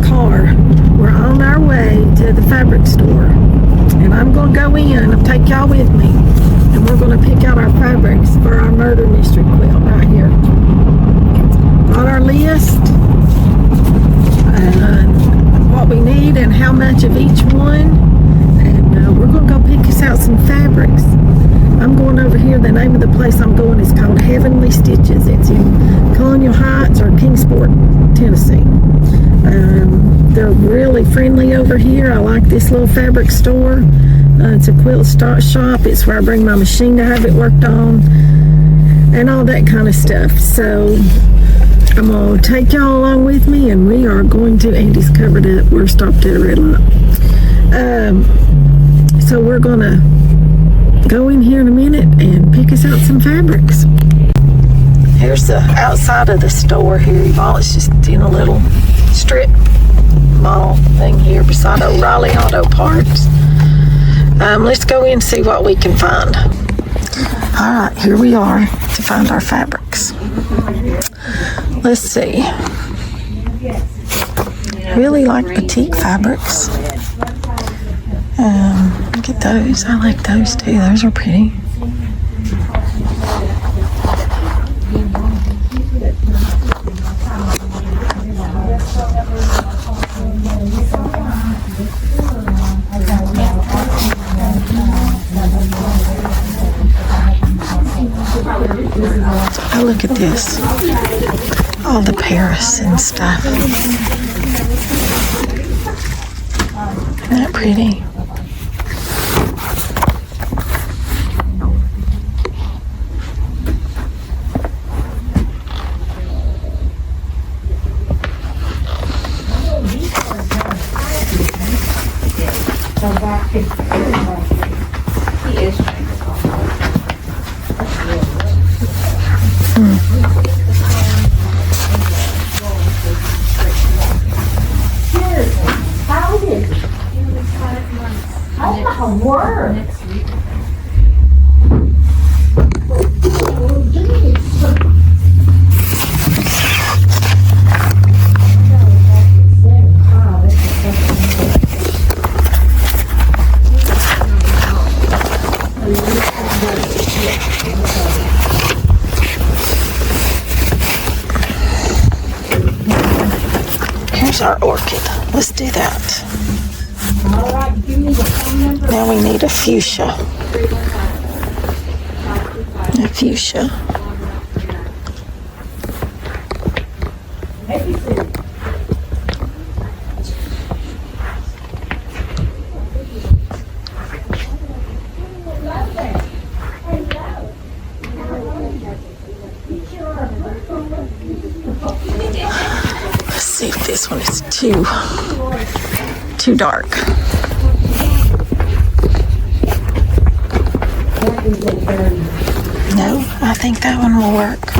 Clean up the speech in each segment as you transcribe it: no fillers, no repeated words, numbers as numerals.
car. We're on our way to the fabric store. And I'm going to go in and take y'all with me. And we're going to pick out our fabrics for our Murder Mystery Quilt right here. Got our list. What we need and how much of each one. And we're going to go pick us out some fabrics. I'm going over here. The name of the place I'm going is called Heavenly Stitches. It's in Colonial Heights or Kingsport, Tennessee. They're really friendly over here. I like this little fabric store. It's a quilt shop. It's where I bring my machine to have it worked on and all that kind of stuff. So I'm going to take y'all along with me, and we are going to, Andy's covered up. We're stopped at a red light. So we're going to go in here in a minute and pick us out some fabrics. Here's the outside of the store here, y'all. It's just in a little strip mall thing here beside O'Reilly Auto Parts. Let's go in and see what we can find. All right, here we are to find our fabrics. Let's see. Really like batik fabrics. Look at those. I like those too. Those are pretty. Oh, look at this. All the Paris and stuff. Isn't that pretty? Here's our orchid. Let's do that. Now we need a fuchsia. A fuchsia. Let's see if this one is too dark. No, I think that one will work.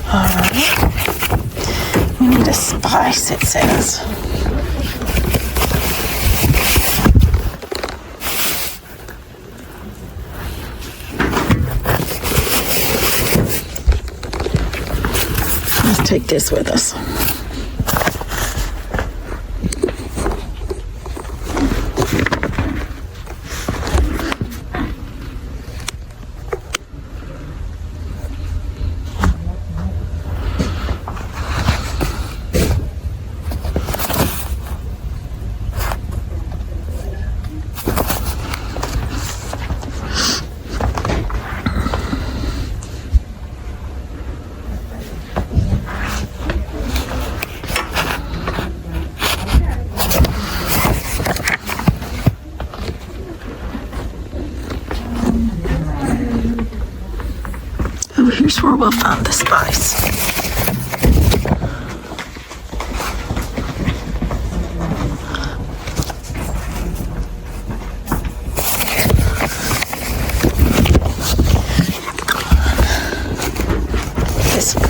Alright. We need a spice, it says. Let's take this with us. Here's where we'll find the spice. This one.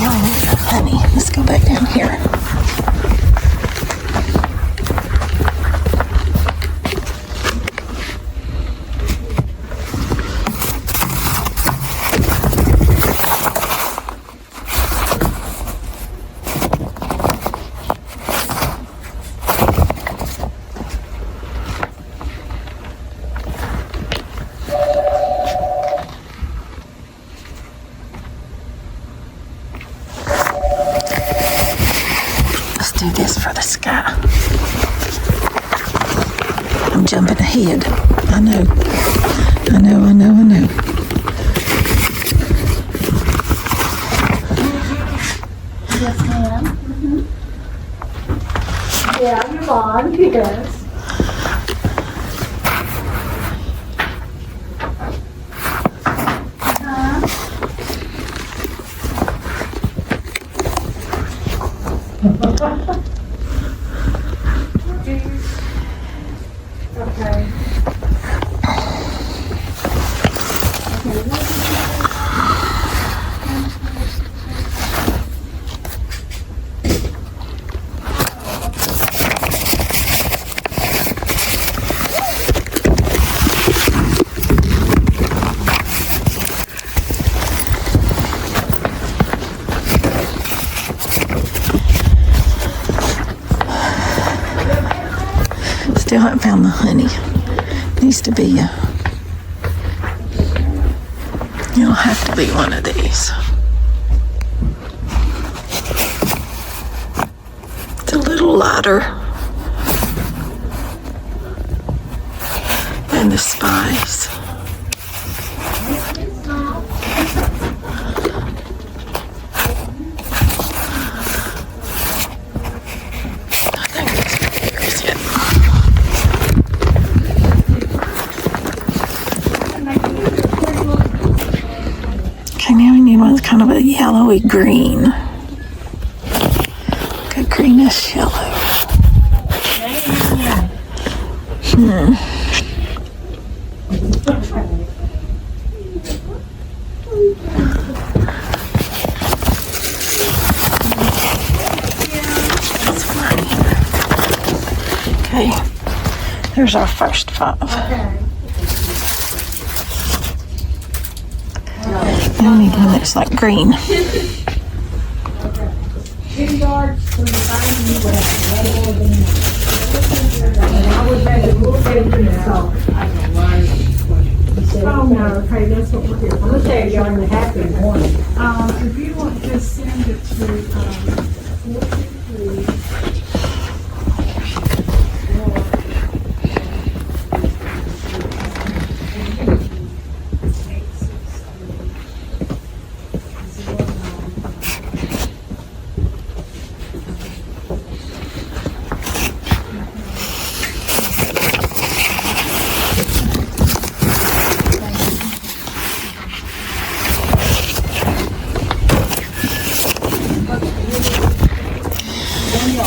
Oh, honey, let's go back down here. do this for the sky. I'm jumping ahead. I know. Yes, ma'am. Yeah, you're on. Yes. Okay. Still haven't found the honey. Needs to be it'll have to be one of these. It's a little lighter than the spice. One's kind of a yellowy green. Like a greenish yellow. That's fine. Okay, there's our first 5. I need one that's like green. Oh no, okay, that's what we're here. I'm gonna say you're on the happy morning. If you want, just send it to 423.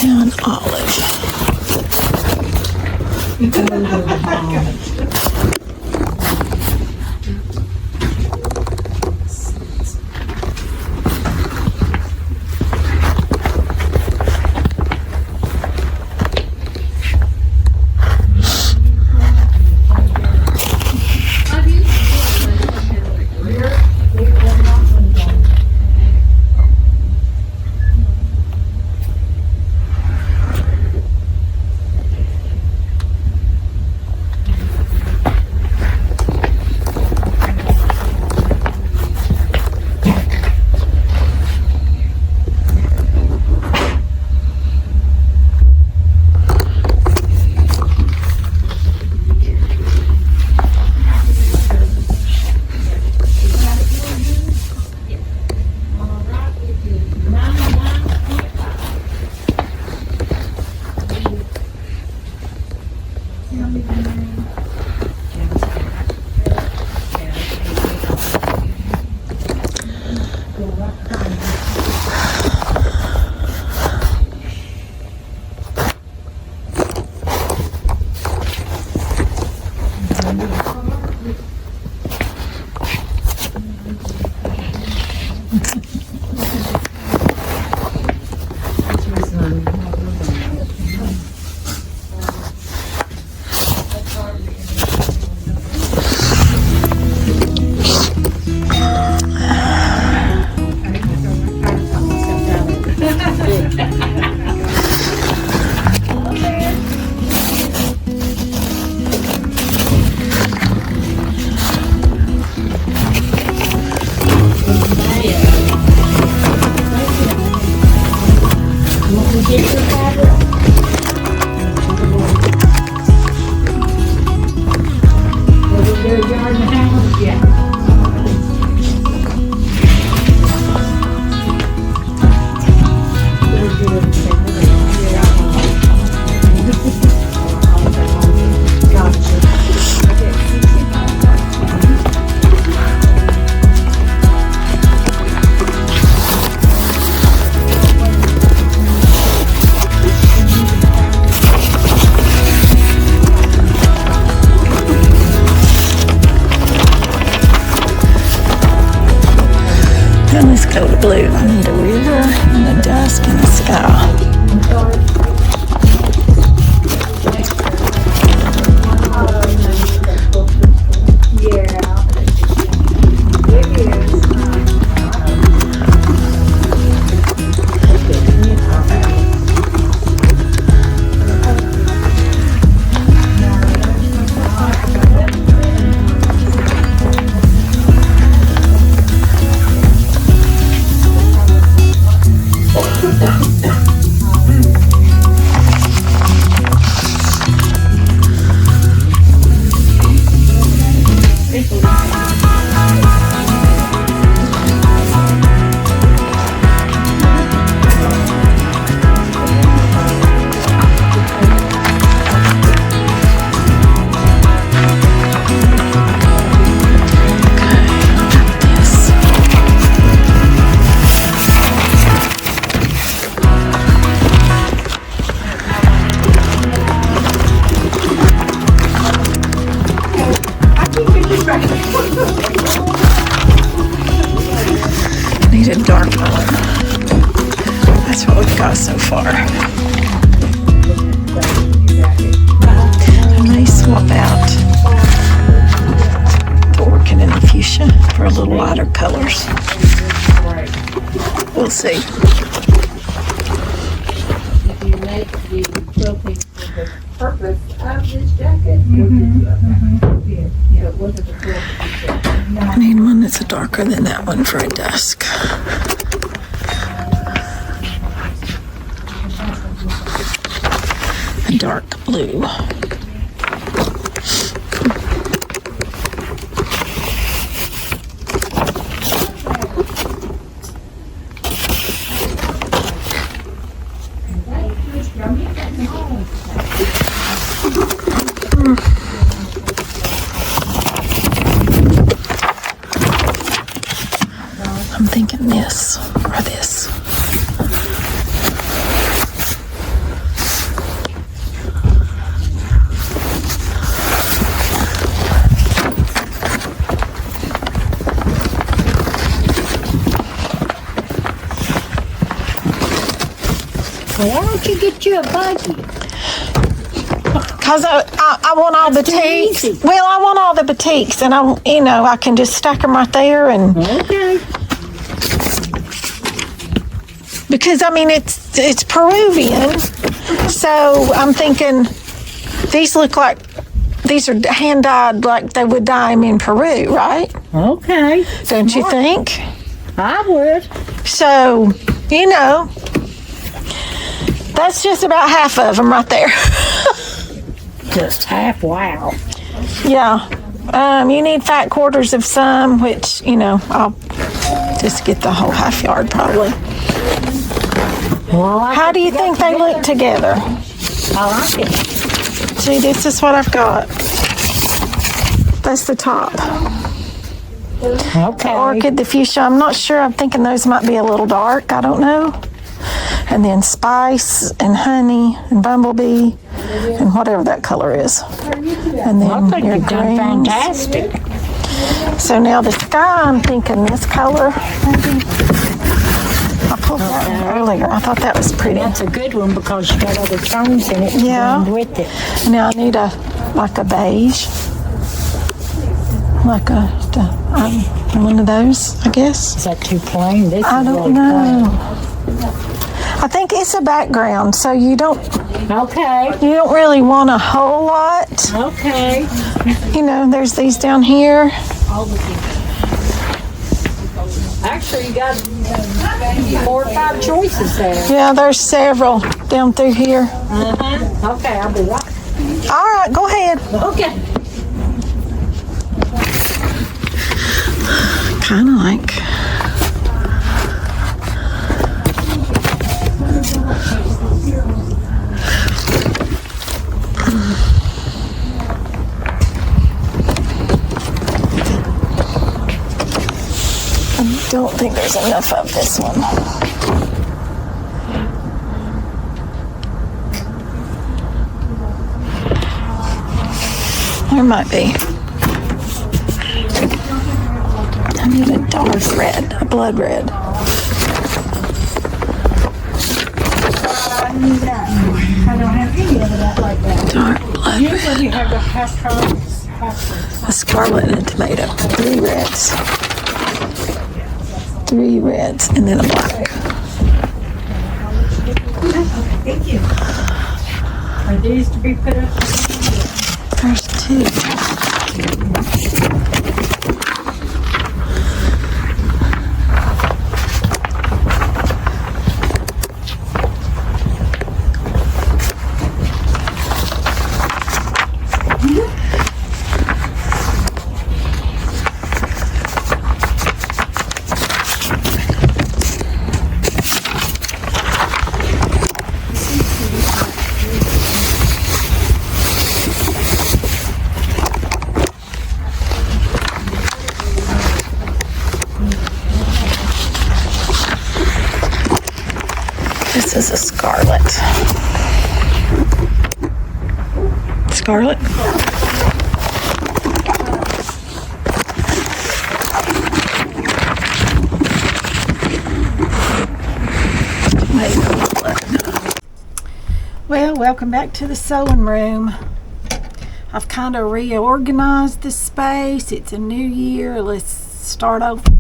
And olive. to get your fabric? Was it your yard and a half? Yeah. And let's go to blue. I need a river and a dusk and a sky. Need a darker one. That's what we've got so far. I may swap out the orchid and the fuchsia for a little lighter colors. We'll see. If you make the quilting for the purpose of this jacket, so it wasn't a quilt. I need one that's a darker than that one for a dusk. A dark blue. I'm thinking this or this. Why don't you get you a buggy? Because I want all the batiks. easy. Well, I want all the batiks, and I can just stack them right there, and Okay. because I mean it's Peruvian, so I'm thinking these look like these are hand dyed like they would dye them in Peru, right? Okay. Don't you think? I would. So that's just about half of them right there. Just half. Wow. Yeah. You need fat quarters of some, which, I'll just get the whole half yard probably. Well, How do you think they look together? I like it. See, this is what I've got. That's the top. Okay. Orchid, the fuchsia, I'm not sure. I'm thinking those might be a little dark. I don't know. And then spice and honey and bumblebee and whatever that color is. And I then think your you've done greens. fantastic. So now the sky, I'm thinking this color. Maybe. I pulled that one earlier. I thought that was pretty. That's a good one because you got other tones in it. Yeah. And with it. Now I need a beige. Like one of those, I guess. Is that too plain? This I is don't really know. I think it's a background, so you don't plain. Okay. really want a whole lot. Okay. There's these down here. Actually, you got 4 or 5 choices there. Yeah, there's several down through here. Okay, I'll be right. All right, go ahead. Okay. Kind of like. I don't think there's enough of this one. There might be. I need a dark red, a blood red. I don't have any of that like that. Dark blood Usually red. you have the half colors, half A scarlet and a tomato. 3 reds. 3 reds and then a black. Thank you. Are these to be put up? There's 2. This is a scarlet. Scarlet? Well, welcome back to the sewing room. I've kind of reorganized the space. It's a new year. Let's start off a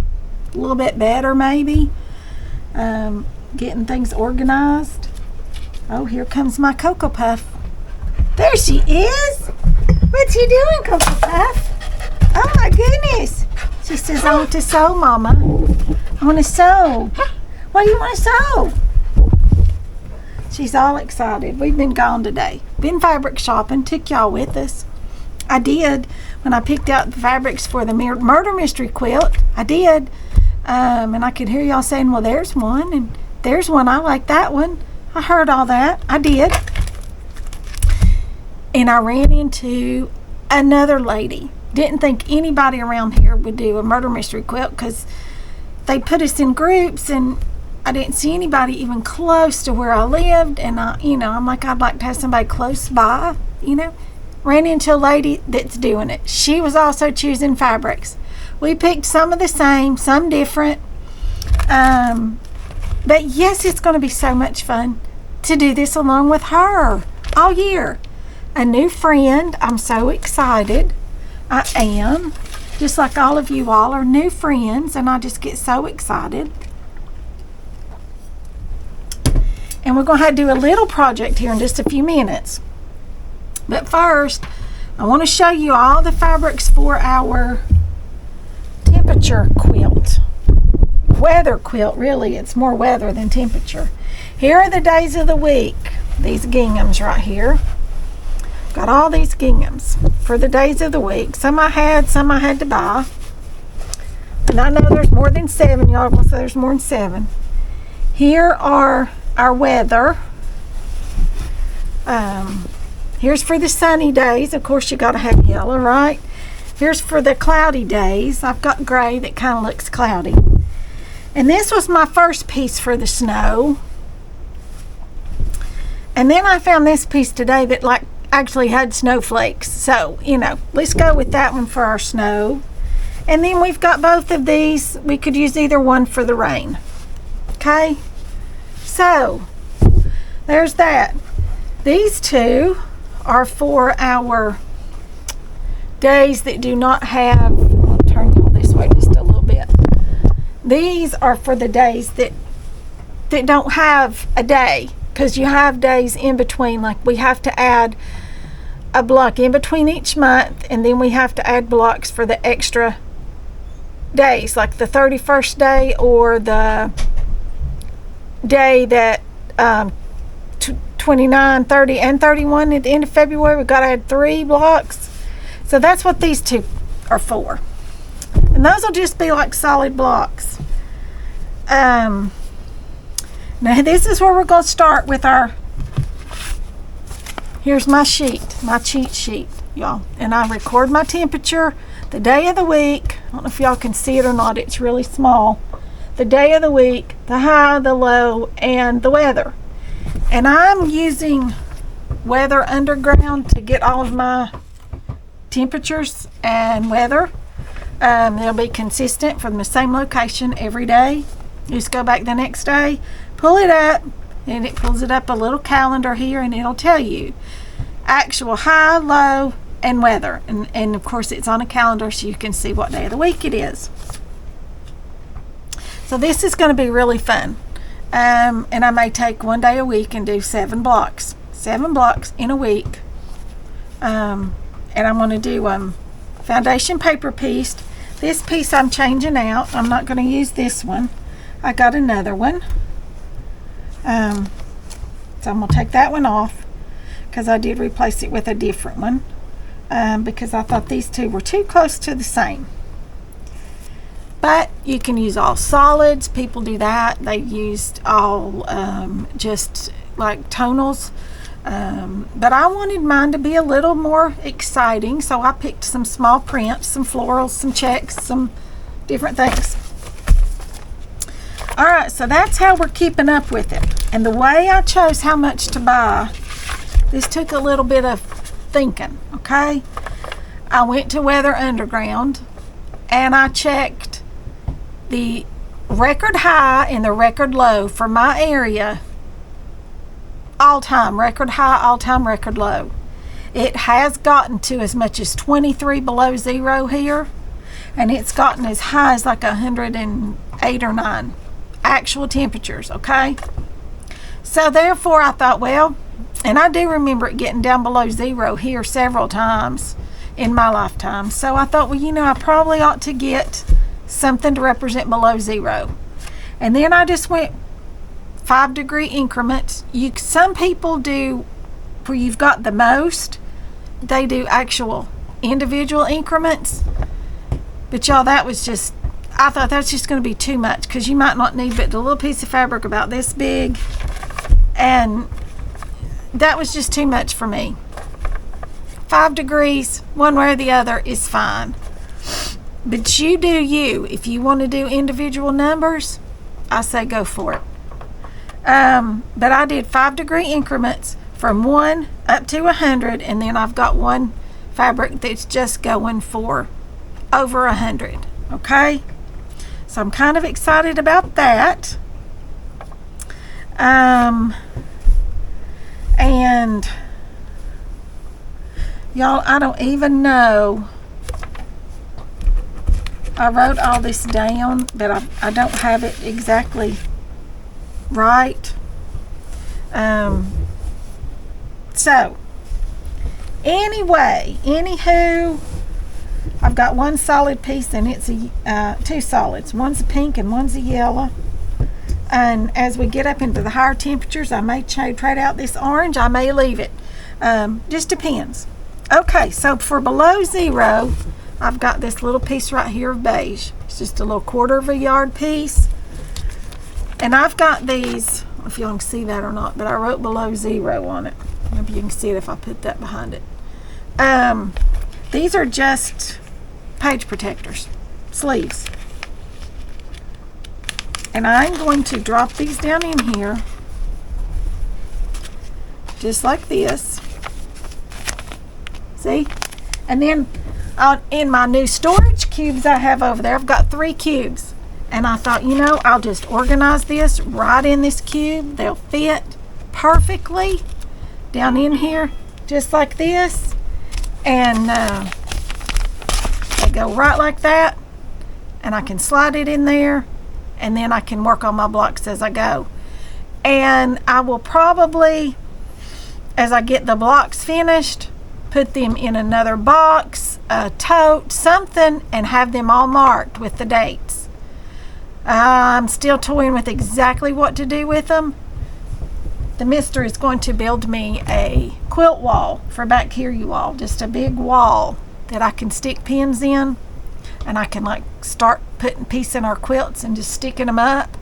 little bit better maybe. Getting things organized. Oh, here comes my Cocoa Puff. There she is. What you doing, Cocoa Puff? Oh my goodness. She says, I want to sew, Mama. I want to sew. What do you want to sew? She's all excited. We've been gone today. Been fabric shopping. Took y'all with us. I did. When I picked out the fabrics for the Murder Mystery Quilt, I did. And I could hear y'all saying, well, there's one. And there's one. I like that one. I heard all that. I did. And I ran into another lady. Didn't think anybody around here would do a Murder Mystery Quilt because they put us in groups and I didn't see anybody even close to where I lived. And I'm like, I'd like to have somebody close by, Ran into a lady that's doing it. She was also choosing fabrics. We picked some of the same, some different. But yes, it's going to be so much fun to do this along with her all year. A new friend. I'm so excited. I am. Just like all of you all are new friends, and I just get so excited. And we're going to have to do a little project here in just a few minutes. But first, I want to show you all the fabrics for our temperature quilt. Weather quilt, really. It's more weather than temperature. Here are the days of the week. These ginghams right here. Got all these ginghams for the days of the week. Some I had to buy. And I know there's more than 7. Y'all will say there's more than 7. Here are our weather. Here's for the sunny days. Of course, you got to have yellow, right? Here's for the cloudy days. I've got gray that kind of looks cloudy. And this was my first piece for the snow. And then I found this piece today that actually had snowflakes. So, let's go with that one for our snow. And then we've got both of these. We could use either one for the rain. Okay? So, there's that. These two are for our days that do not have, I'll turn you this way just a little bit. These are for the days that don't have a day, because you have days in between. Like we have to add a block in between each month, and then we have to add blocks for the extra days, like the 31st day or the day that 29, 30, and 31 at the end of February. We've got to add 3 blocks. So that's what these 2 are for. And those will just be like solid blocks. Now this is where we're going to start with our, here's my sheet, my cheat sheet, y'all. And I record my temperature, the day of the week. I don't know if y'all can see it or not, it's really small. The day of the week, the high, the low, and the weather. And I'm using Weather Underground to get all of my temperatures and weather. They'll be consistent from the same location every day. You just go back the next day, pull it up, and it pulls it up a little calendar here, and it'll tell you actual high, low, and weather. And of course it's on a calendar so you can see what day of the week it is. So this is going to be really fun. And I may take one day a week and do 7 blocks. 7 blocks in a week. And I'm going to do foundation paper piece. This piece I'm changing out. I'm not going to use this one. I got another one. So I'm going to take that one off because I did replace it with a different one because I thought these 2 were too close to the same. But you can use all solids. People do that. They used all just like tonals. But I wanted mine to be a little more exciting, so I picked some small prints, some florals, some checks, some different things. Alright, so that's how we're keeping up with it. And the way I chose how much to buy, this took a little bit of thinking, okay? I went to Weather Underground and I checked the record high and the record low for my area, all time record high, all time record low. It has gotten to as much as 23 below zero here, and it's gotten as high as like 108 or 9 actual temperatures. Okay, so therefore I thought, well, and I do remember it getting down below zero here several times in my lifetime, so I thought, well, you know, I probably ought to get something to represent below zero. And then I just went 5-degree increments. Some people do where you've got the most, they do actual individual increments, but y'all, that was just, I thought that's just going to be too much because you might not need but a little piece of fabric about this big, and that was just too much for me. 5 degrees one way or the other is fine. But you do you. If you want to do individual numbers, I say go for it. But I did 5-degree increments from 1 up to 100, and then I've got one fabric that's just going for over 100. Okay? So I'm kind of excited about that. And y'all, I don't even know. I wrote all this down, but I don't have it exactly right. So anyway, anywho, I've got one solid piece, and it's 2 solids. One's a pink and one's a yellow. And as we get up into the higher temperatures, I may trade out this orange. I may leave it. Just depends. Okay, so for below zero, I've got this little piece right here of beige. It's just a little 1/4 of a yard piece. And I've got these, I don't know if y'all can see that or not, but I wrote below zero on it. Maybe you can see it if I put that behind it. These are just page protectors, sleeves. And I'm going to drop these down in here, just like this. See? And then in my new storage cubes I have over there, I've got 3 cubes. And I thought, you know, I'll just organize this right in this cube. They'll fit perfectly down in here, just like this. And they go right like that. And I can slide it in there. And then I can work on my blocks as I go. And I will probably, as I get the blocks finished, put them in another box a tote, something, and have them all marked with the dates. I'm still toying with exactly what to do with them. The mister is going to build me a quilt wall for back here, you all. Just a big wall that I can stick pins in, and I can like start piecing our quilts and just sticking them up.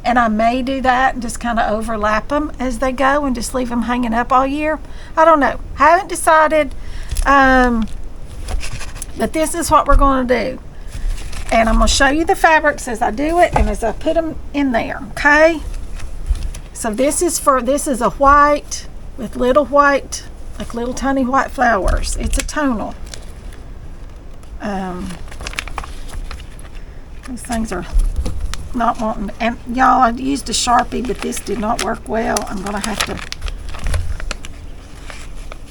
And I may do that and just kind of overlap them as they go and just leave them hanging up all year. I don't know. Haven't decided. But this is what we're going to do. And I'm going to show you the fabrics as I do it and as I put them in there, okay? So this is a white with little white, like little tiny white flowers. It's a tonal. These things are not wanting, and y'all, I used a Sharpie, but this did not work well. I'm going to have to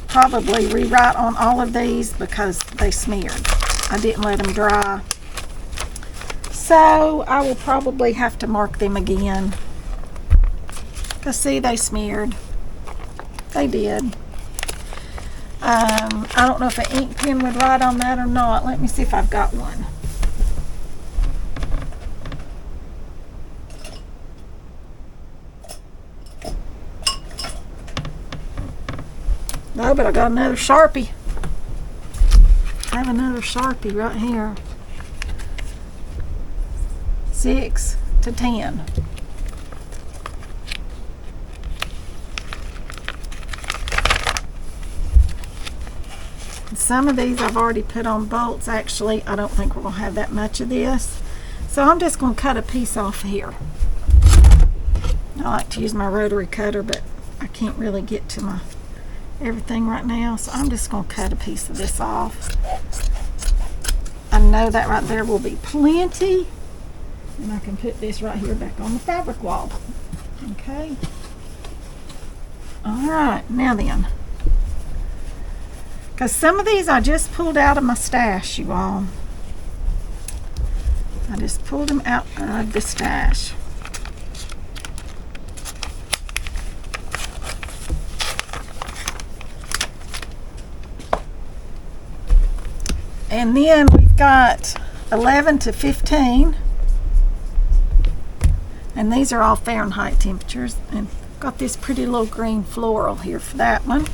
probably rewrite on all of these because they smeared. I didn't let them dry. So I will probably have to mark them again. Because see, they smeared. They did. I don't know if an ink pen would write on that or not. Let me see if I've got one. No, but I got another Sharpie. I have another Sharpie right here. 6 to 10. Some of these I've already put on bolts. Actually, I don't think we're going to have that much of this. So I'm just going to cut a piece off here. I like to use my rotary cutter, but I can't really get to my everything right now, so I'm just going to cut a piece of this off. I know that right there will be plenty, and I can put this right here back on the fabric wall. Okay. All right, now then, because some of these I just pulled out of my stash, you all. I just pulled them out of the stash. And then we've got 11 to 15. And these are all Fahrenheit temperatures. And got this pretty little green floral here for that one.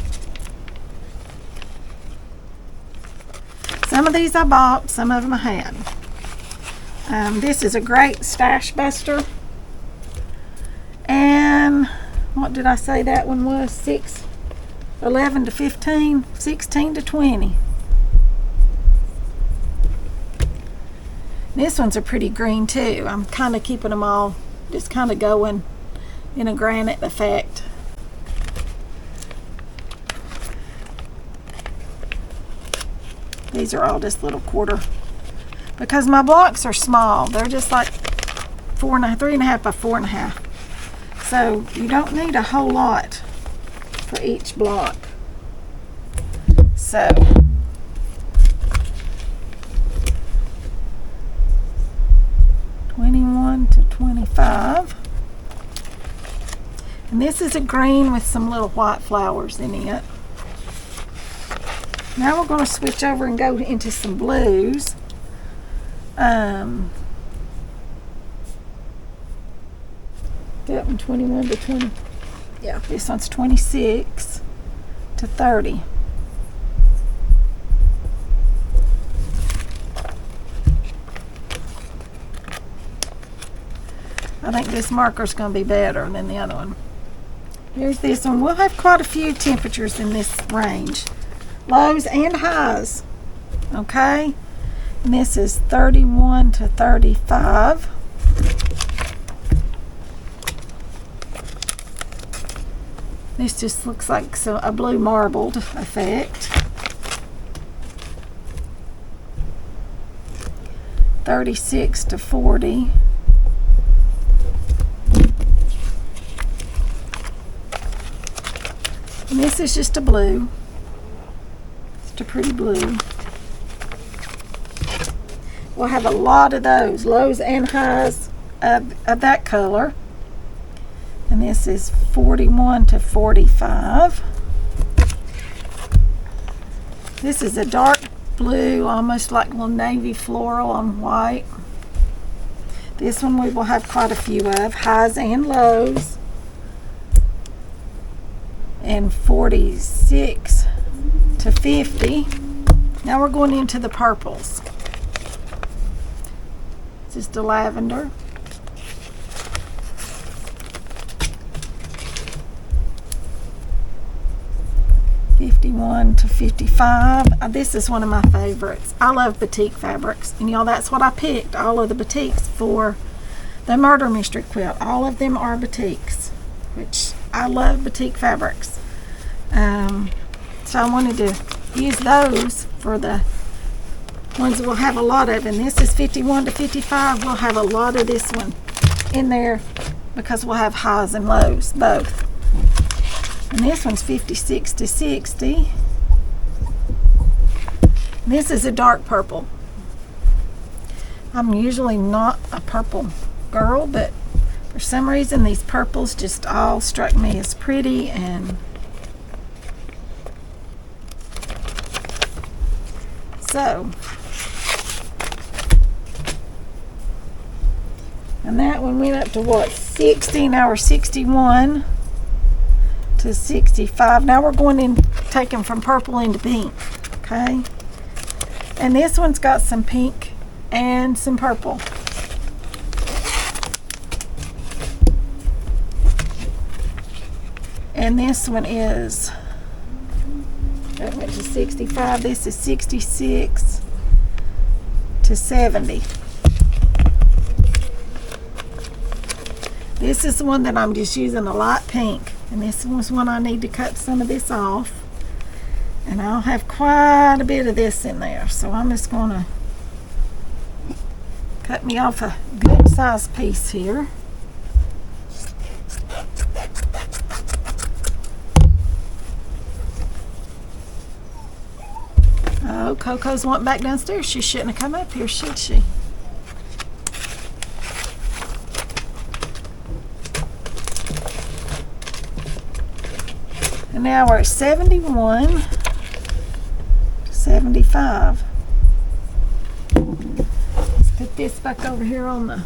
Some of these I bought, some of them I had. This is a great stash buster. And what did I say that one was? 11 to 15, 16 to 20. This one's a pretty green too. I'm kind of keeping them all just kind of going in a granite effect. These are all just little quarter, because my blocks are small. They're just like 3.5 by 4.5. So you don't need a whole lot for each block. So to 25. And this is a green with some little white flowers in it. Now we're going to switch over and go into some blues. That one 21 to 20. Yeah, this one's 26 to 30. I think this marker's going to be better than the other one. Here's this one. We'll have quite a few temperatures in this range. Lows and highs. Okay? And this is 31 to 35. This just looks like a blue marbled effect. 36 to 40. And this is just a blue. Just a pretty blue. We'll have a lot of those, lows and highs of that color. And this is 41 to 45. This is a dark blue, almost like a little navy floral on white. This one we will have quite a few of, highs and lows. And 46 to 50. Now we're going into the purples. This is the lavender. $51 to $55. This is one of my favorites. I love batik fabrics, and y'all, that's what I picked. All of the batiks for the Murder Mystery Quilt. All of them are batiks, which I love batik fabrics. So I wanted to use those for the ones that we'll have a lot of. And this is 51 to 55. We'll have a lot of this one in there because we'll have highs and lows both. And this one's 56 to 60. This is a dark purple. I'm usually not a purple girl, but for some reason these purples just all struck me as pretty. And so, and that one went up to what, 60. Now we're 61 to 65. Now we're going in, taking from purple into pink. Okay, and this one's got some pink and some purple. And this one is, that went to 65. This is 66 to 70. This is the one that I'm just using a light pink. And this was one I need to cut some of this off. And I'll have quite a bit of this in there. So I'm just going to cut me off a good size piece here. Oh, Coco's wanting back downstairs. She shouldn't have come up here, should she? And now we're at 71 to 75. Let's put this back over here on the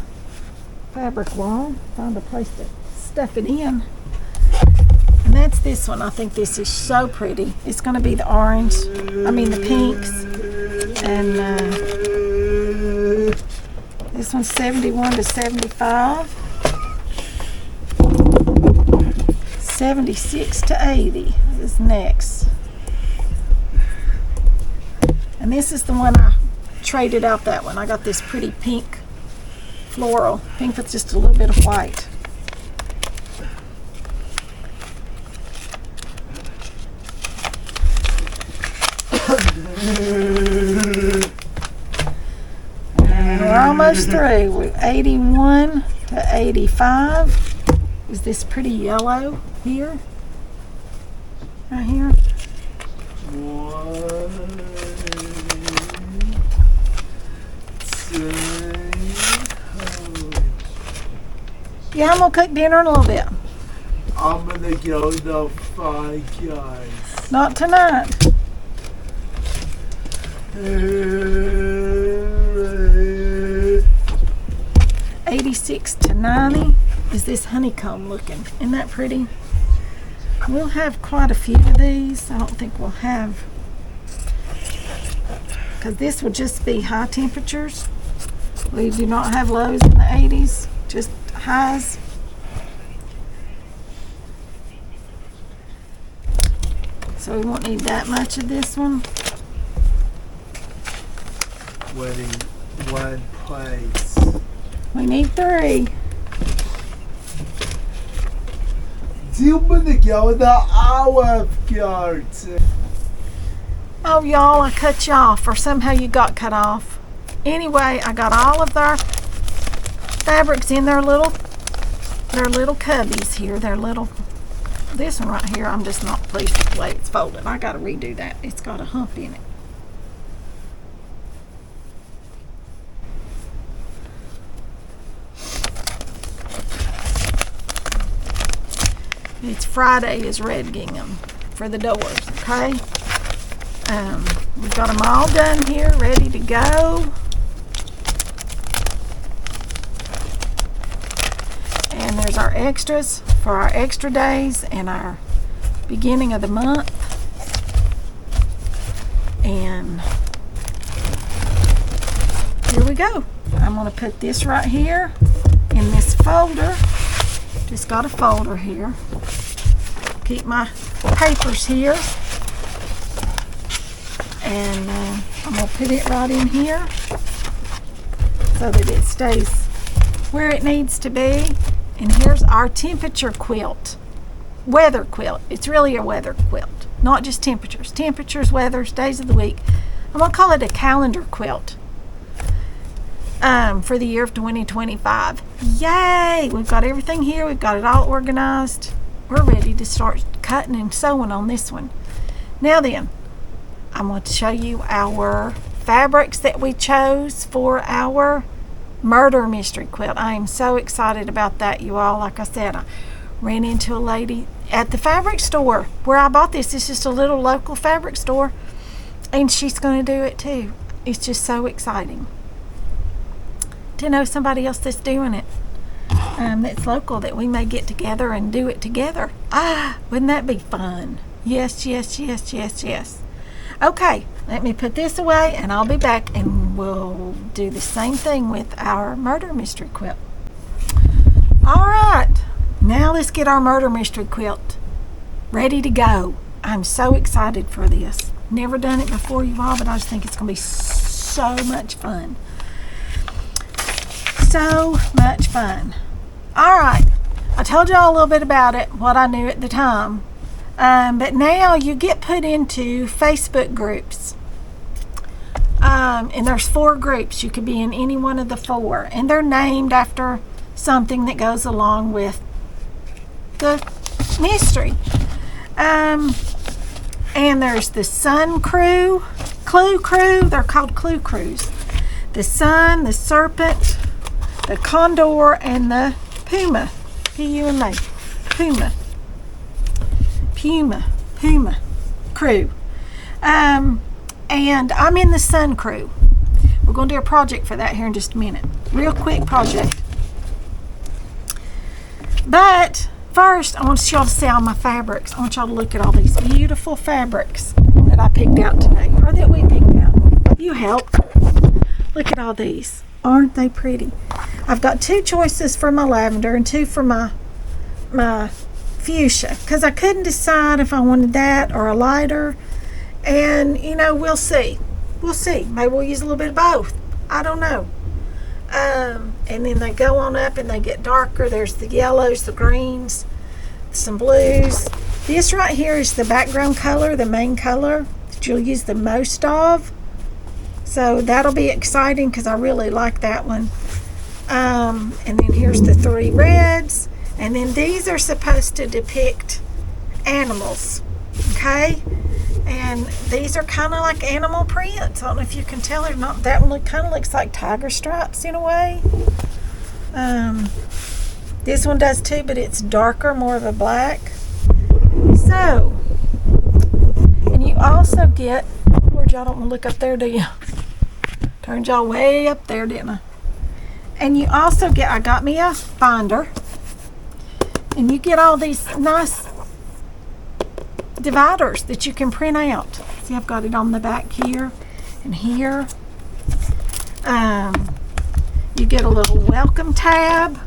fabric wall. Find a place to stuff it in. And that's this one. I think this is so pretty. It's going to be the orange, the pinks. And this one's 71 to 75. 76 to 80 is next. And this is the one I traded out, that one. I got this pretty pink floral. Pink with just a little bit of white. And we're almost through. We're 81 to 85. Is this pretty yellow here? Right here? Yeah, I'm gonna cook dinner in a little bit. I'm gonna go to Five Guys. Not tonight. $86 to $90. Is this honeycomb looking? Isn't that pretty? We'll have quite a few of these. I don't think we'll have, because this would just be high temperatures. We do not have lows in the 80s, just highs. So we won't need that much of this one. Winning one place. We need 3. I'm gonna go to Olive Garden. Oh, y'all, I cut you off, or somehow you got cut off. Anyway, I got all of their fabrics in their little cubbies here. This one right here, I'm just not pleased with the way it's folded. I gotta redo that. It's got a hump in it. It's Friday is red gingham for the doors, okay? We've got them all done here, ready to go. And there's our extras for our extra days and our beginning of the month. And here we go. I'm going to put this right here in this folder. Just got a folder here. Keep my papers here. And I'm going to put it right in here so that it stays where it needs to be. And here's our temperature quilt. Weather quilt. It's really a weather quilt. Not just temperatures. Temperatures, weathers, days of the week. I'm going to call it a calendar quilt for the year of 2025. Yay! We've got everything here. We've got it all organized. We're ready to start cutting and sewing on this one. Now then, I'm going to show you our fabrics that we chose for our Murder Mystery Quilt. I am so excited about that, you all. Like I said, I ran into a lady at the fabric store where I bought this. It's just a little local fabric store, and she's going to do it too. It's just so exciting to know somebody else that's doing it, that's local, that we may get together and do it together. Wouldn't that be fun? Yes, yes, yes, yes, yes. Okay, let me put this away and I'll be back and we'll do the same thing with our Murder Mystery Quilt. All right, now let's get our Murder Mystery Quilt ready to go. I'm so excited for this. Never done it before, you all, but I just think it's going to be so much fun. So much fun. All right, I told y'all a little bit about it, what I knew at the time. But now you get put into Facebook groups. And there's 4 groups. You could be in any one of the 4. And they're named after something that goes along with the mystery. And there's the Sun Crew, Clue Crew. They're called Clue Crews. The Sun, the Serpent, the Condor, and the Puma. P-U-M-A. Puma crew. And I'm in the Sun Crew. We're going to do a project for that here in just a minute. Real quick project. But first, I want y'all to see all my fabrics. I want y'all to look at all these beautiful fabrics that I picked out today, or that we picked out. You helped. Look at all these. Aren't they pretty? I've got 2 choices for my lavender and 2 for my fuchsia, because I couldn't decide if I wanted that or a lighter. And you know, we'll see. Maybe we'll use a little bit of both. I don't know. And then they go on up and they get darker. There's the yellows, the greens, some blues. This right here is the background color, the main color that you'll use the most of. So that'll be exciting because I really like that one. And then here's the 3 reds. And then these are supposed to depict animals, okay? And these are kind of like animal prints. I don't know if you can tell or not. That one kind of looks like tiger stripes in a way. This one does too, but it's darker, more of a black. So, and you also get, Lord, y'all don't want to look up there, do you? Turned y'all way up there, didn't I? And you also get, I got me a binder. And you get all these nice dividers that you can print out. See, I've got it on the back here and here. You get a little welcome tab.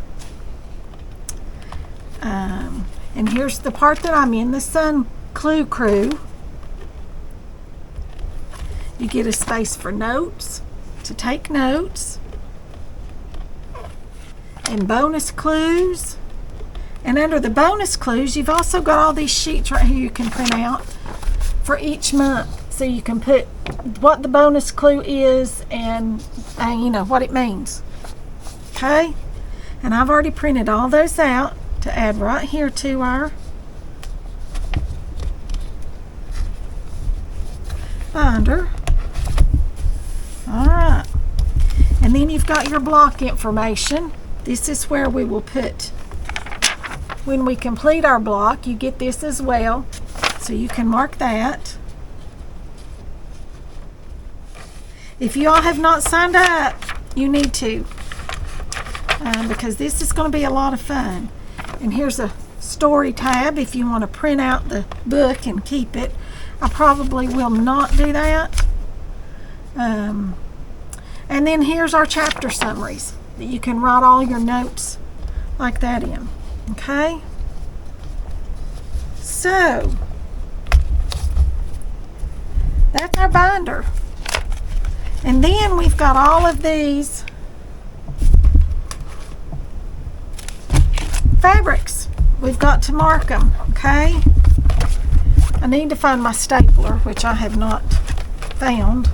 And here's the part that I'm in, the Sun Clue Crew. You get a space for notes, to take notes. And bonus clues. And under the bonus clues, you've also got all these sheets right here you can print out for each month. So you can put what the bonus clue is and you know, what it means. Okay? And I've already printed all those out to add right here to our binder. Alright. And then you've got your block information. This is where we will put, when we complete our block, you get this as well, so you can mark that. If you all have not signed up, you need to, because this is going to be a lot of fun. And here's a story tab if you want to print out the book and keep it. I probably will not do that. And then here's our chapter summaries that you can write all your notes like that in. Okay? So, that's our binder. And then we've got all of these fabrics. We've got to mark them, okay? I need to find my stapler, which I have not found.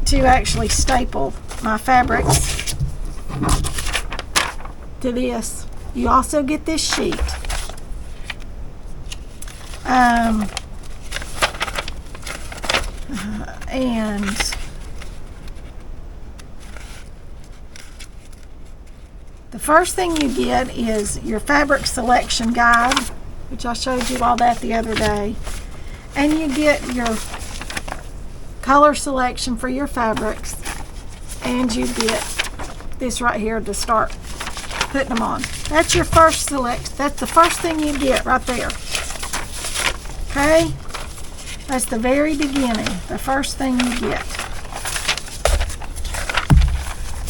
To actually staple my fabrics to this. You also get this sheet. And the first thing you get is your fabric selection guide, which I showed you all that the other day. And you get your color selection for your fabrics, and you get this right here to start putting them on. That's your first select. That's the first thing you get right there. Okay? That's the very beginning, the first thing you get.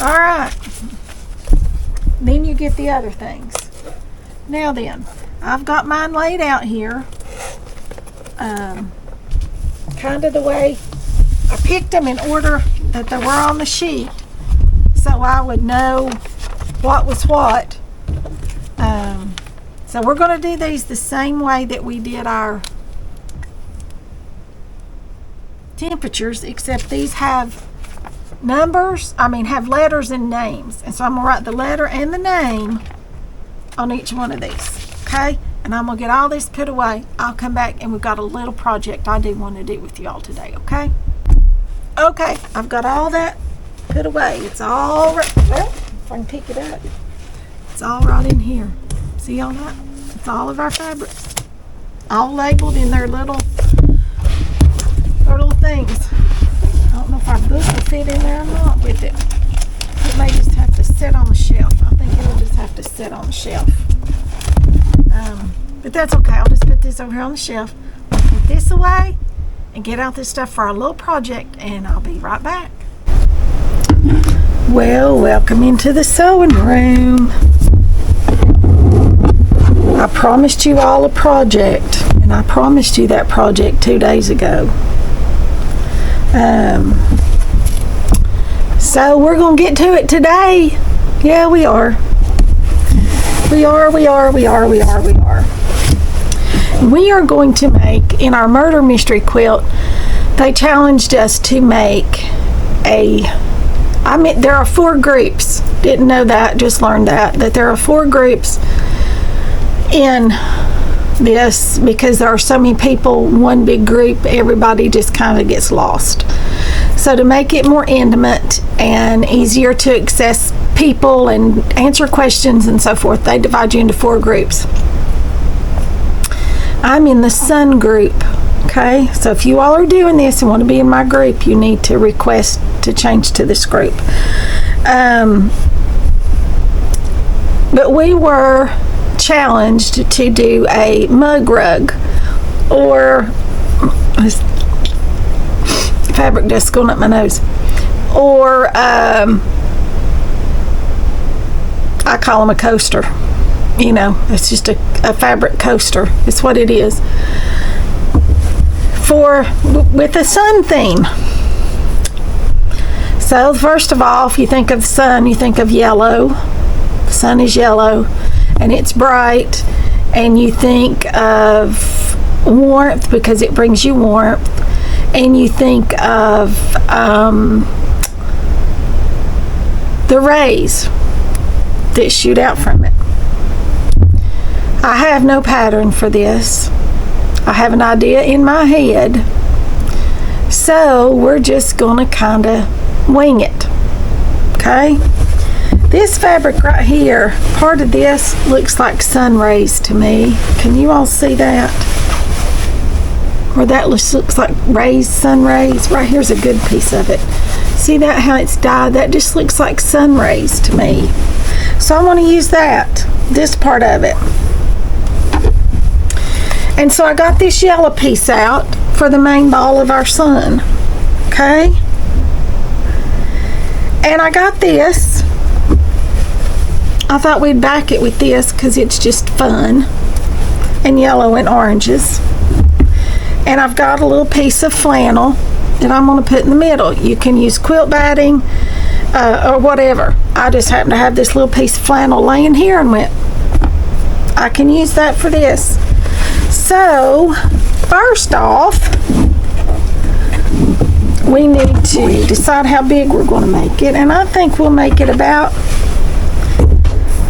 All right. Then you get the other things. Now then, I've got mine laid out here. Kind of the way I picked them in order that they were on the sheet, so I would know what was what. So we're going to do these the same way that we did our temperatures, except these have numbers, have letters and names. And so I'm going to write the letter and the name on each one of these, okay? And I'm going to get all this put away. I'll come back and we've got a little project I do want to do with you all today, okay? Okay, I've got all that put away. It's all right. Well, if I can pick it up. It's all right in here. See all that? It's all of our fabrics. All labeled in their little things. I don't know if our book will fit in there or not with it. It may just have to sit on the shelf. I think it'll just have to sit on the shelf. But that's okay. I'll just put this over here on the shelf. I'll put this away and get out this stuff for our little project, and I'll be right back. Well, welcome into the sewing room. I promised you all a project, and I promised you that project 2 days ago. So we're going to get to it today. Yeah, we are. We are. We are going to make, in our Murder Mystery Quilt, they challenged us to make there are 4 groups. Didn't know that, just learned that there are 4 groups in this, because there are so many people, one big group, everybody just kind of gets lost. So to make it more intimate and easier to access people and answer questions and so forth, they divide you into 4 groups. I'm in the Sun group, okay? So if you all are doing this and want to be in my group, you need to request to change to this group. But we were challenged to do a mug rug, or fabric dust going up my nose, or I call them a coaster. You know, it's just a fabric coaster. It's what it is. With a sun theme. So first of all, if you think of sun, you think of yellow. The sun is yellow and it's bright, and you think of warmth because it brings you warmth, and you think of the rays that shoot out from it. I have no pattern for this. I have an idea in my head, so we're just gonna kind of wing it, okay? This fabric right here, part of this looks like sun rays to me. Can you all see that? Or that looks like rays, sun rays. Right here's a good piece of it. See that, how it's dyed? That just looks like sun rays to me. So I want to use that, this part of it. And so I got this yellow piece out for the main ball of our sun. Okay? And I got this. I thought we'd back it with this because it's just fun. And yellow and oranges. And I've got a little piece of flannel that I'm going to put in the middle. You can use quilt batting or whatever. I just happen to have this little piece of flannel laying here and went, I can use that for this. So, first off, we need to decide how big we're going to make it. And I think we'll make it about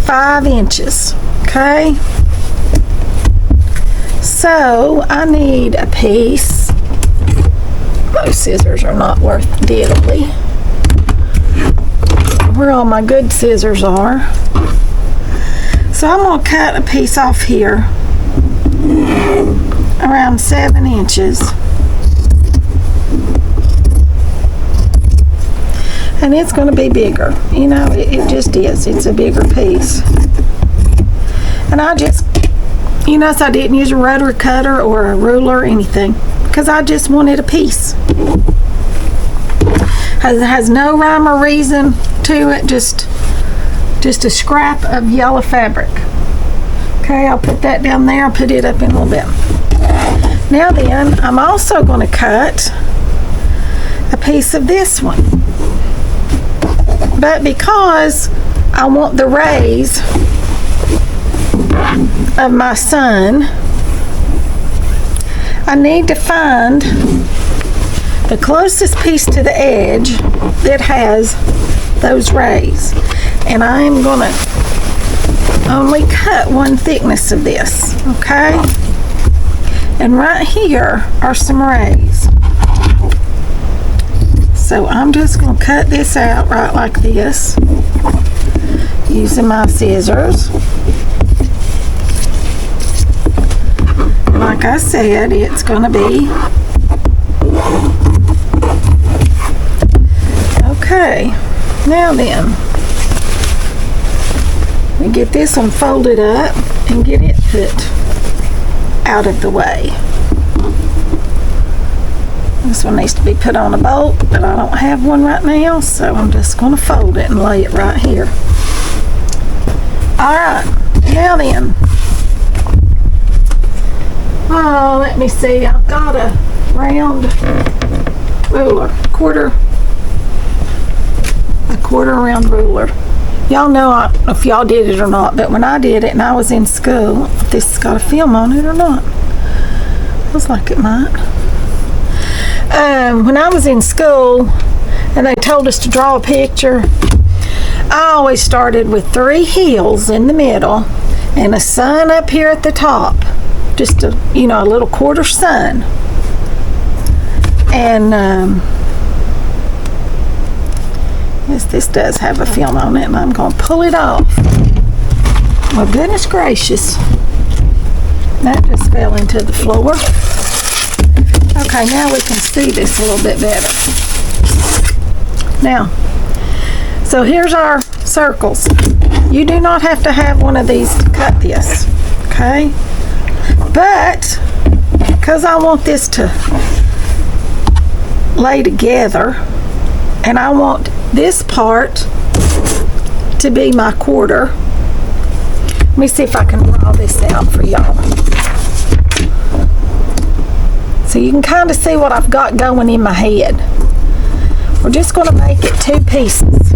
5 inches. Okay? So, I need a piece. Those scissors are not worth diddly. Where all my good scissors are. So, I'm going to cut a piece off here around 7 inches. And it's going to be bigger. You know, it just is. It's a bigger piece. And I just, you notice I didn't use a rotary cutter or a ruler or anything because I just wanted a piece. It has no rhyme or reason to it, just a scrap of yellow fabric. Okay, I'll put that down there. I'll put it up in a little bit. Now then, I'm also going to cut a piece of this one. But because I want the rays of my sun, I need to find the closest piece to the edge that has those rays. And I'm going to only cut one thickness of this, okay? And right here are some rays. So I'm just going to cut this out right like this using my scissors. And like I said, it's going to be okay. Now then, we get this one folded up and get it put out of the way. This one needs to be put on a bolt, but I don't have one right now, so I'm just going to fold it and lay it right here. Alright, now then. Oh, let me see. I've got a round ruler, a quarter round ruler. Y'all know, I don't know if y'all did it or not, but when I did it and I was in school, if this has got a film on it or not. Feels like it might. When I was in school and they told us to draw a picture, I always started with 3 hills in the middle and a sun up here at the top. Just a, you know, a little quarter sun. And yes, this does have a film on it, and I'm going to pull it off. Well, goodness gracious. That just fell into the floor. Okay, now we can see this a little bit better. Now, so here's our circles. You do not have to have one of these to cut this, okay? But, because I want this to lay together, and I want this part to be my quarter. Let me see if I can draw this out for y'all. So you can kind of see what I've got going in my head. We're just going to make it 2 pieces.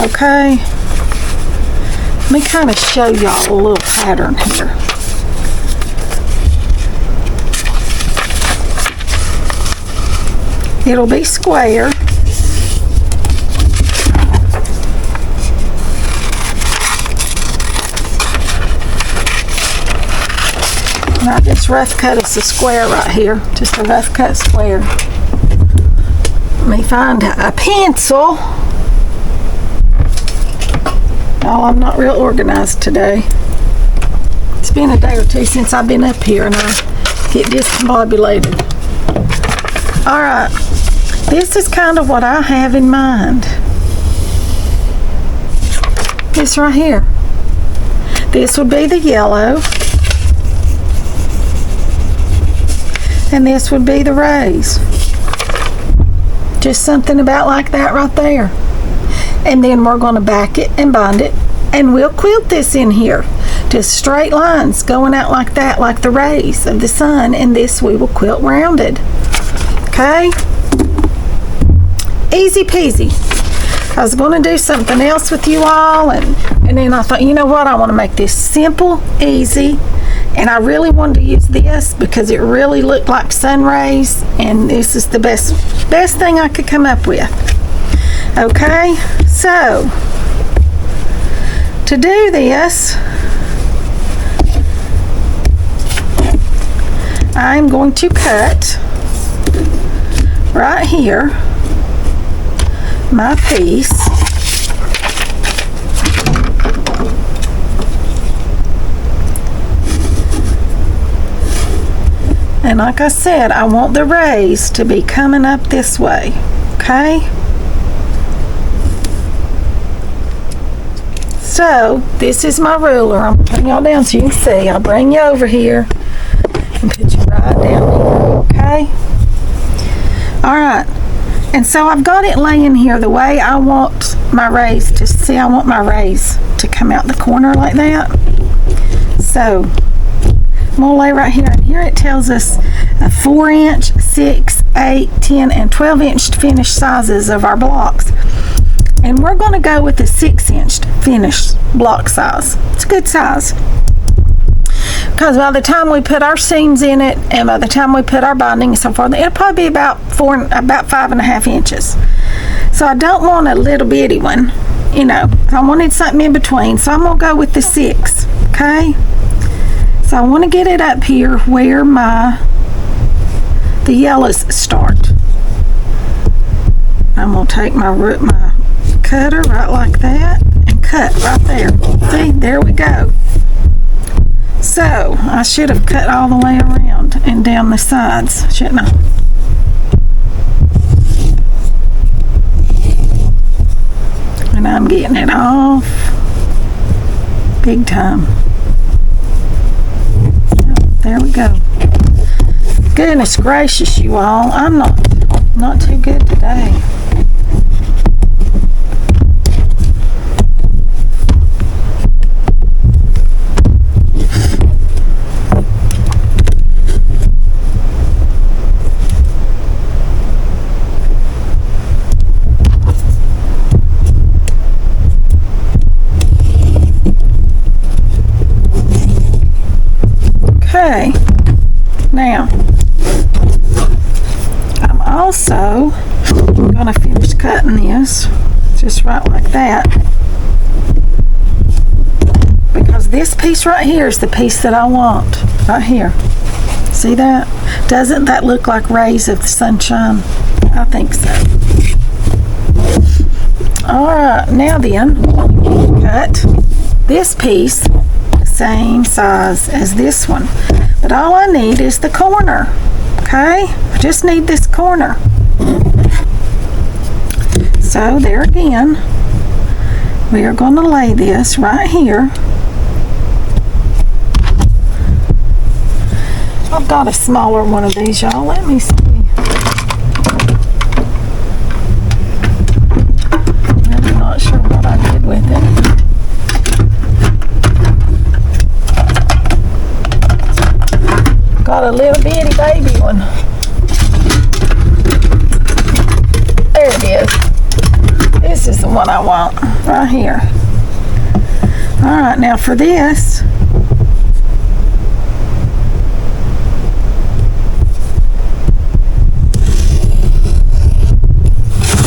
Okay. Let me kind of show y'all a little pattern here. It'll be square. And I just rough cut us a square right here. Just a rough cut square. Let me find a pencil. Oh, I'm not real organized today. It's been a day or two since I've been up here and I get discombobulated. All right, this is kind of what I have in mind. This right here. This would be the yellow. And this would be the raise. Just something about like that right there. And then we're going to back it and bind it, and we'll quilt this in here. Just straight lines going out like that, like the rays of the sun, and this we will quilt rounded. Okay? Easy peasy. I was going to do something else with you all, and then I thought, you know what, I want to make this simple, easy, and I really wanted to use this because it really looked like sun rays, and this is the best thing I could come up with. Okay, so to do this, I'm going to cut right here my piece. And like I said, I want the rays to be coming up this way, okay? So, this is my ruler. I'm putting y'all down so you can see. I'll bring you over here and put you right down here, okay? Alright, and so I've got it laying here the way I want my rays to see. I want my rays to come out the corner like that. So, I'm going to lay right here. And here it tells us a 4-inch, 6, 8, 10, and 12-inch finished sizes of our blocks. And we're going to go with the 6-inch finished block size. It's a good size. Because by the time we put our seams in it, and by the time we put our binding and so forth, it'll probably be about 5.5 inches. So I don't want a little bitty one, you know. I wanted something in between, so I'm going to go with the 6, okay? So I want to get it up here where the yellows start. I'm going to take my cutter right like that and cut right there. See, there we go. So I should have cut all the way around and down the sides, shouldn't I? And I'm getting it off big time. There we go. Goodness gracious, you all. I'm not too good today. Okay, now I'm also going to finish cutting this just right like that, because this piece right here is the piece that I want right here. See that? Doesn't that look like rays of the sunshine? I think so. Alright, now then, cut this piece same size as this one, but all I need is the corner. Okay, I just need this corner. So there again, we are going to lay this right here. I've got a smaller one of these, y'all. Let me see. I'm not sure what I did with it. Got a little bitty baby one. There it is. This is the one I want right here. Alright, now for this,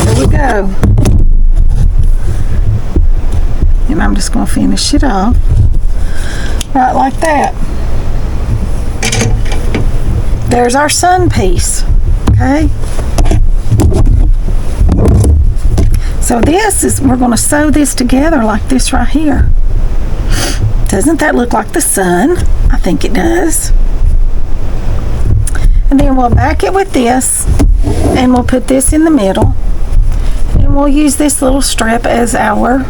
there we go. And I'm just going to finish it off right like that. There's our sun piece, okay? So this is, we're going to sew this together like this right here. Doesn't that look like the sun? I think it does. And then we'll back it with this, and we'll put this in the middle, and we'll use this little strip as our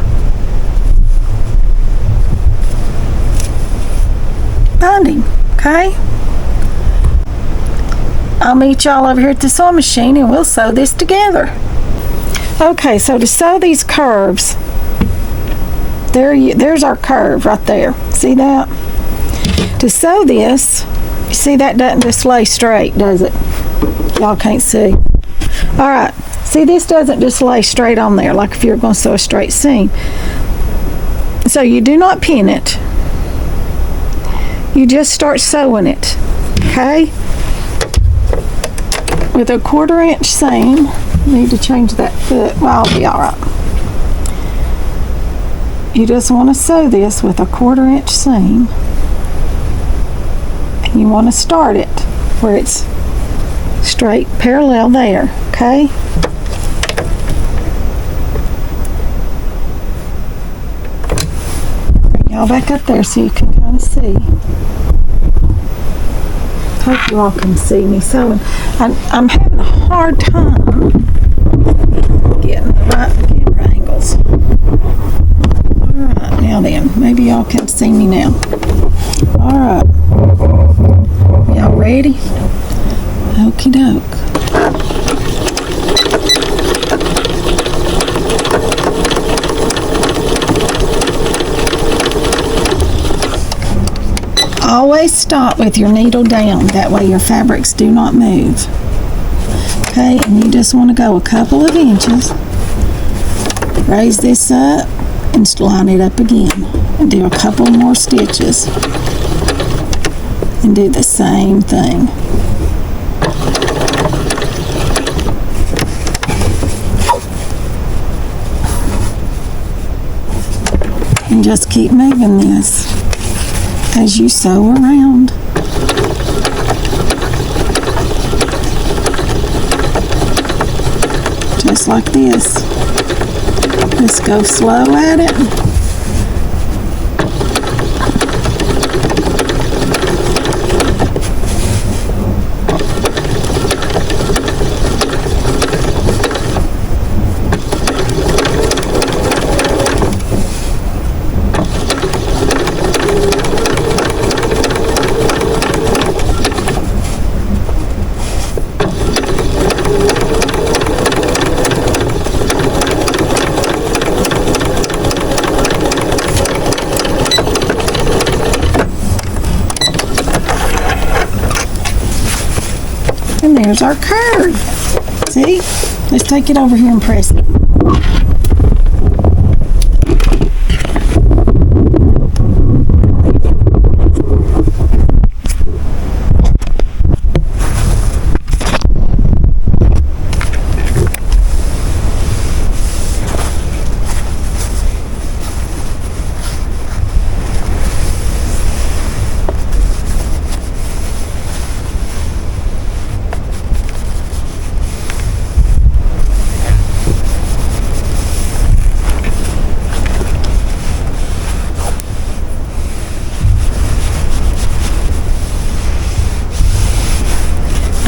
binding. Okay, I'll meet y'all over here at the sewing machine and we'll sew this together. Okay, so to sew these curves, there's our curve right there. See that? To sew this, you see that doesn't just lay straight, does it? Y'all can't see. All right, see, this doesn't just lay straight on there like if you're going to sew a straight seam. So you do not pin it. You just start sewing it, okay? With a 1/4 inch seam. Need to change that foot. Well, I'll be all right. You just want to sew this with a 1/4 inch seam, and you want to start it where it's straight parallel there, okay? Bring y'all back up there so you can kind of see. Hope you all can see me sewing. I'm having a hard time getting the right camera angles. Alright, now then, maybe y'all can see me now. Alright. Y'all ready? Okie doke. Always stop with your needle down, that way your fabrics do not move. Okay, and you just want to go a couple of inches, raise this up, and line it up again, and do a couple more stitches, and do the same thing. And just keep moving this as you sew around. Just like this. Just go slow at it. And there's our curve. See? Let's take it over here and press it.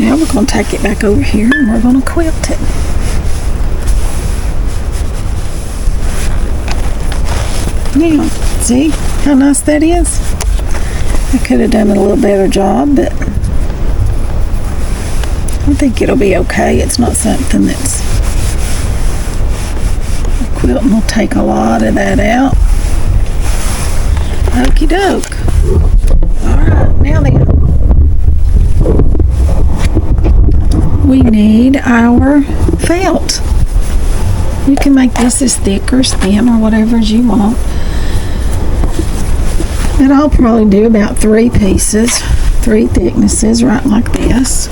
Now we're going to take it back over here and we're going to quilt it. Now, see how nice that is? I could have done a little better job, but I think it'll be okay. It's not something that's... Quilting will take a lot of that out. Okie doke. Alright, now then. We need our felt. You can make this as thick or thin or whatever as you want. And I'll probably do about 3 pieces, 3 thicknesses, right like this.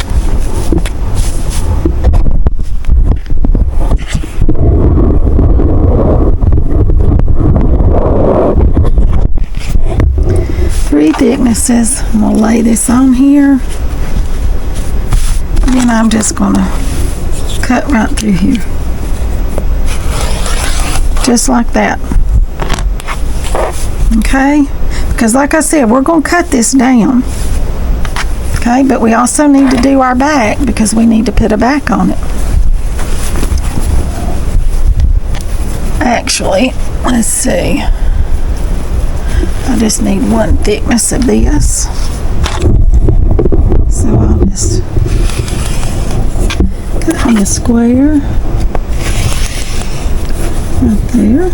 Three thicknesses. I'm going to lay this on here. And I'm just going to cut right through here. just like that. Okay, because like I said, we're going to cut this down. Okay, but we also need to do our back because we need to put a back on it. Actually, let's see. I just need one thickness of this. So I'll just cut me a square right there.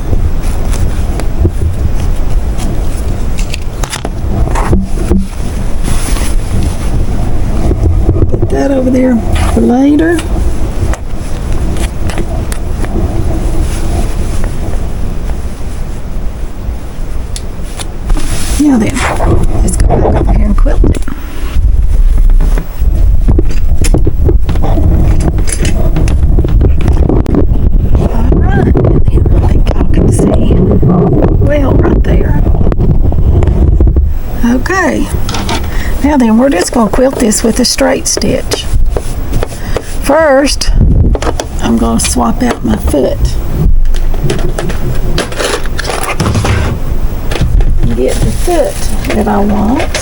Put that over there for later. Now then, let's go back over here and quilt it. Alright, and then I think y'all can see well right there. Okay, now then we're just going to quilt this with a straight stitch. First, I'm going to swap out my foot. Get the foot that I want.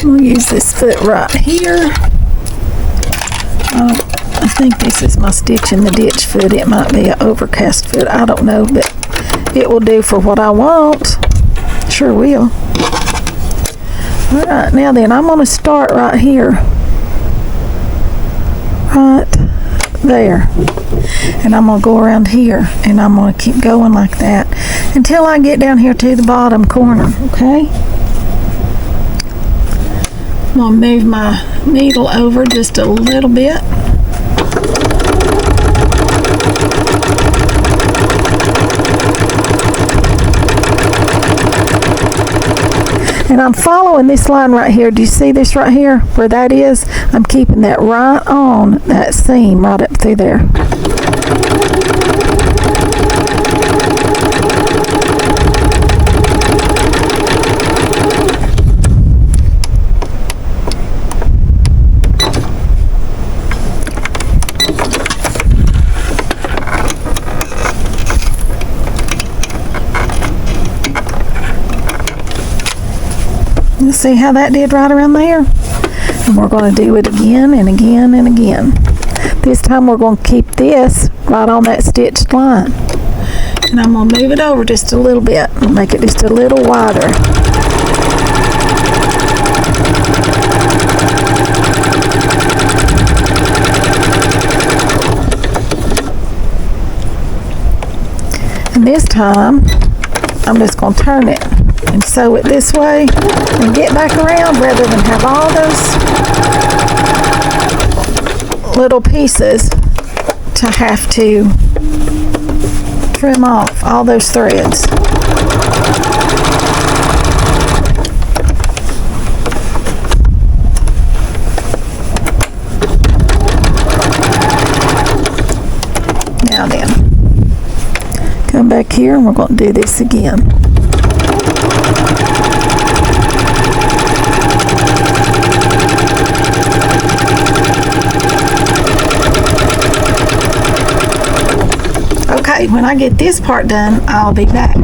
We'll use this foot right here. I think this is my stitch in the ditch foot. It might be an overcast foot. I don't know, but it will do for what I want. Sure will. Alright, now then, I'm going to start right here. Right there. And I'm going to go around here. And I'm going to keep going like that until I get down here to the bottom corner. Okay? I'm going to move my needle over just a little bit. And I'm following this line right here. Do you see this right here? Where that is? I'm keeping that right on that seam right up through there. You see how that did right around there? And we're going to do it again and again and again. This time we're going to keep this right on that stitched line. And I'm going to move it over just a little bit and make it just a little wider. And this time I'm just going to turn it and sew it this way and get back around rather than have all those little pieces to have to trim off all those threads. Now then, come back here and we're going to do this again. Okay, when I get this part done, I'll be back.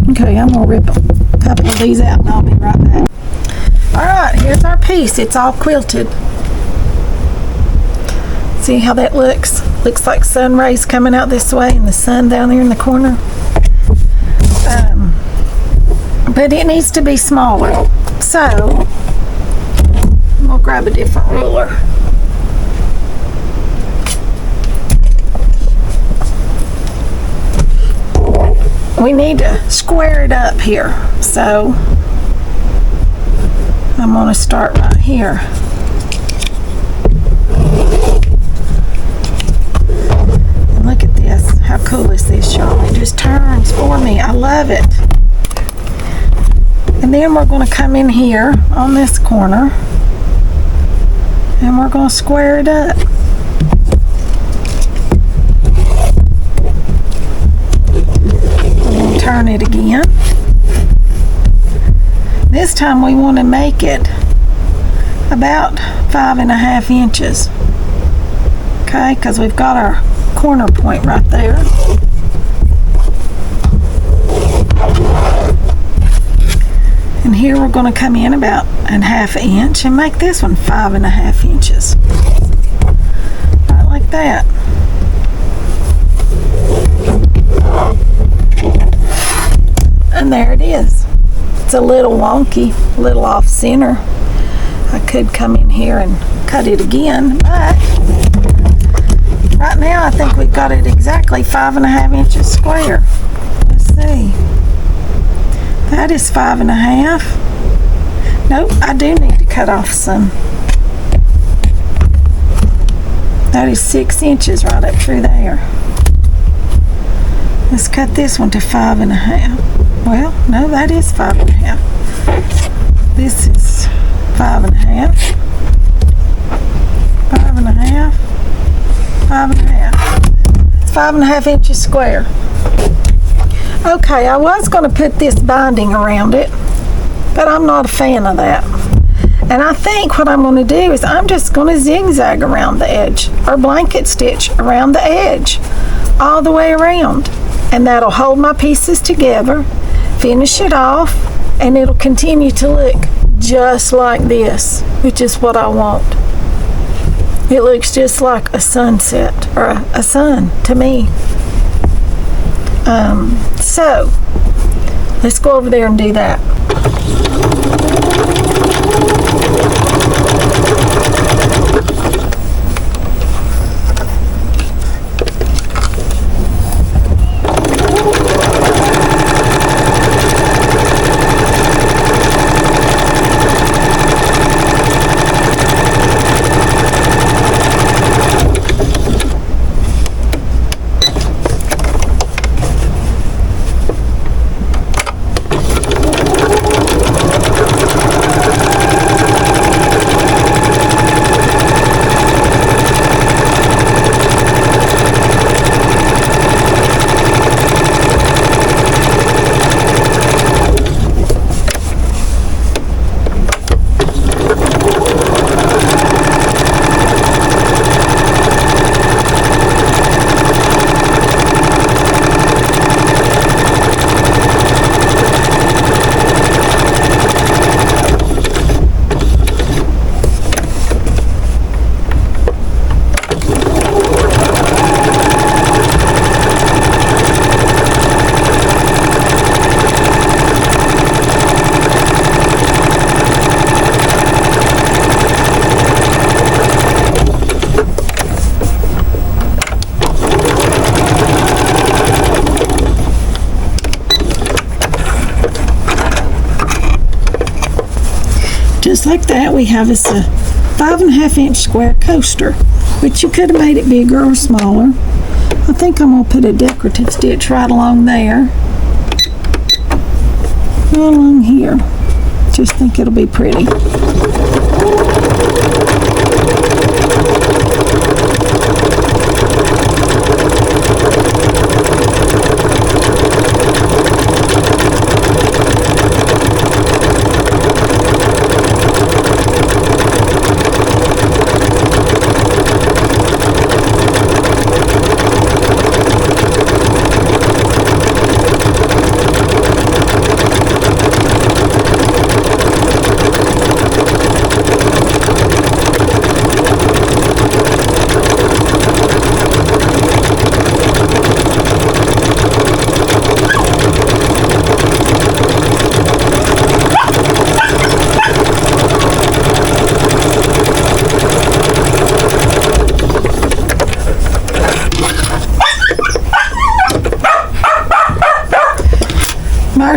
Okay, I'm gonna rip a couple of these out and I'll be right back. Alright, here's our piece. It's all quilted. See how that looks? Looks like sun rays coming out this way and the sun down there in the corner. but it needs to be smaller. So we'll grab a different ruler. We need to square it up here. So I'm going to start right here. Look at this. How cool is this, y'all? It just turns for me. I love it. And then we're going to come in here on this corner and we're going to square it up. We're going to turn it again. This time we want to make it about 5.5 inches. Okay, because we've got our corner point right there. And here we're going to come in about 1/2 inch and make this one 5.5 inches. Right like that. And there it is. It's a little wonky, a little off center. I could come in here and cut it again, but right now I think we've got it exactly 5.5 inches square. Let's see. That is 5.5. Nope, I do need to cut off some. That is 6 inches right up through there. Let's cut this one to 5.5. Well, no, that is 5.5. This is 5.5. 5.5. 5.5. It's 5.5 inches square. Okay, I was going to put this binding around it, but I'm not a fan of that. And I think what I'm going to do is I'm just going to zigzag around the edge, or blanket stitch around the edge, all the way around. And that'll hold my pieces together, finish it off, and it'll continue to look just like this, which is what I want. It looks just like a sunset, or a sun to me. So let's go over there and do that. Just like that, we have us a 5.5 inch square coaster, which you could have made it bigger or smaller. I think I'm going to put a decorative stitch right along there, right along here. Just think it'll be pretty.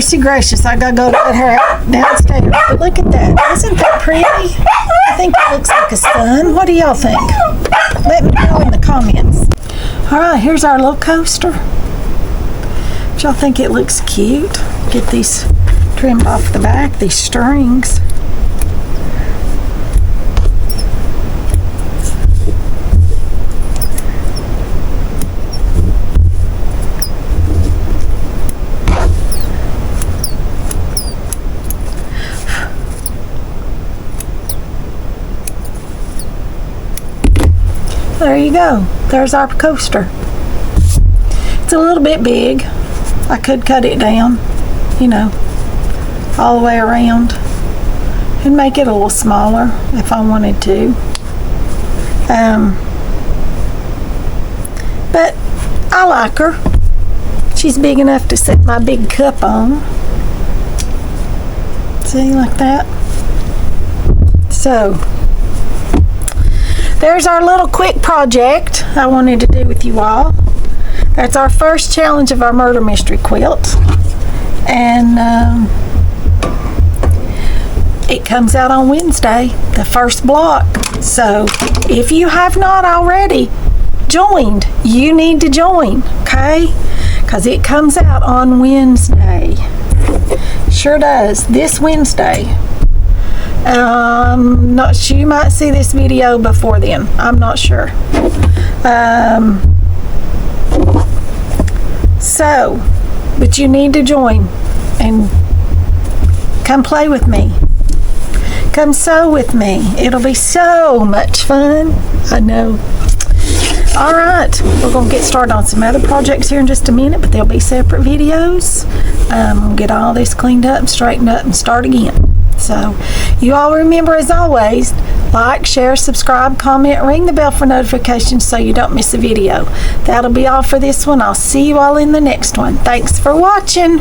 mercy gracious, I gotta go let her out downstairs. But look at that. Isn't that pretty? I think it looks like a sun. What do y'all think? Let me know in the comments. All right, here's our little coaster. Do y'all think it looks cute? Get these trimmed off the back, these strings. There you go. There's our coaster. It's a little bit big. I could cut it down, you know, all the way around and make it a little smaller if I wanted to. But I like her. She's big enough to set my big cup on. See, like that. So there's our little quick project I wanted to do with you all. That's our first challenge of our murder mystery quilt. And it comes out on Wednesday, the first block. So if you have not already joined, you need to join, okay? Because it comes out on Wednesday. Sure does, this Wednesday. Not sure, you might see this video before then. I'm not sure. But you need to join and come play with me. Come sew with me. It'll be so much fun. I know. All right, we're gonna get started on some other projects here in just a minute, but they'll be separate videos. Get all this cleaned up and straightened up and start again. So you all remember, as always, like, share, subscribe, comment, ring the bell for notifications so you don't miss a video. That'll be all for this one. I'll see you all in the next one. Thanks for watching.